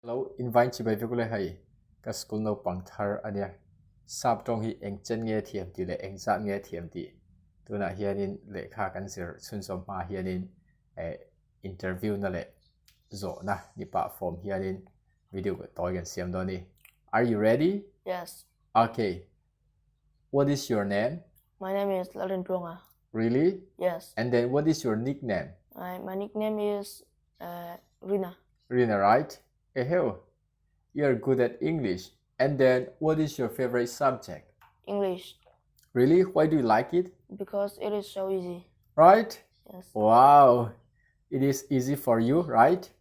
Hello, invite chị bài viết của hay các school no bằng thar ania sap tawng hi eng chen nge thiam ti le eng zat nge thiam ti tuna hianin le kha kan sir chun som ma hianin interview na le zo na ni pa form hianin video ko toy gan siam do ni. Are you ready? Yes. Okay. What is your name? My name is Sap Tawng. Really? Yes. And then what is your nickname? My nickname is Rina. Rina, right? Hey, hell, you're good at English. And then what is your favorite subject? English. Really? Why do you like it? Because it is so easy. Right? Yes. Wow. It is easy for you, right?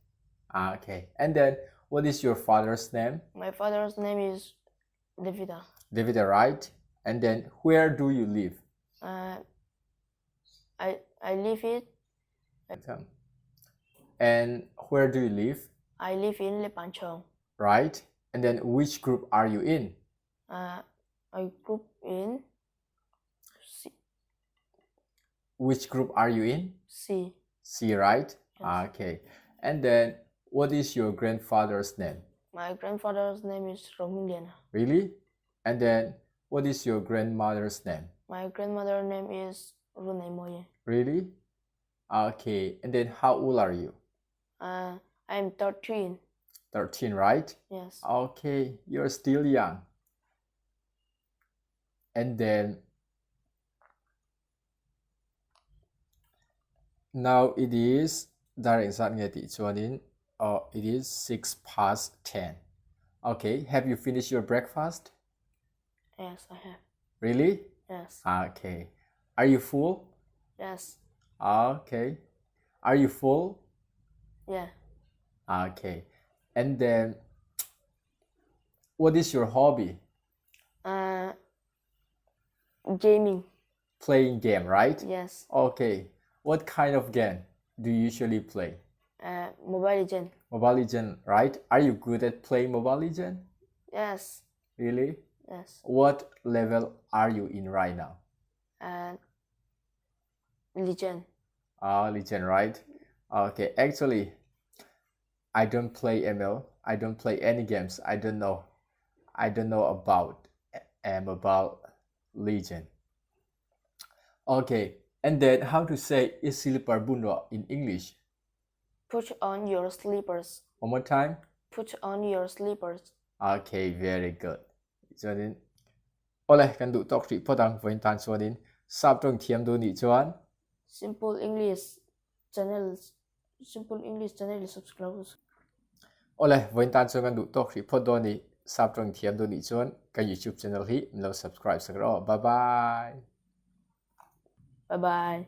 Okay. And then what is your father's name? My father's name is Davida. Davida, right? And then where do you live? I live in. And where do you live? I live in Lepanchong. Right. And then which group are you in? I group in C. Which group are you in? C. C, right? Yes. Okay. And then what is your grandfather's name? My grandfather's name is Romulian. Really? And then what is your grandmother's name? My grandmother's name is Rune Moye. Really? Okay. And then how old are you? I'm 13. 13, right? Yes. Okay, you're still young. And then now it is it is 10:06. Okay, have you finished your breakfast? Yes, I have. Really? Yes. Okay. Are you full? Yes. Okay. Are you full? Yeah. Okay. And then what is your hobby? Gaming. Playing game, right? Yes. Okay. What kind of game do you usually play? Mobile Legend. Mobile Legend, right? Are you good at playing Mobile Legend? Yes. Really? Yes. What level are you in right now? Legend. Legend, right? Okay, actually, I don't play ML. I don't play any games. I don't know about Legend. Okay, and then how to say isilipar bundo in English? Put on your slippers. One more time. Put on your slippers. Okay, very good. Cho nên ole kan du tok tri podang voin tan so din sap tawng thiam do ni chuan Simple English channel subscribe. Ole voin tan so kan du tok tri pod do ni sap tawng thiam do ni chuan ka YouTube channel hi lo subscribe sakro. Bye bye. Bye bye.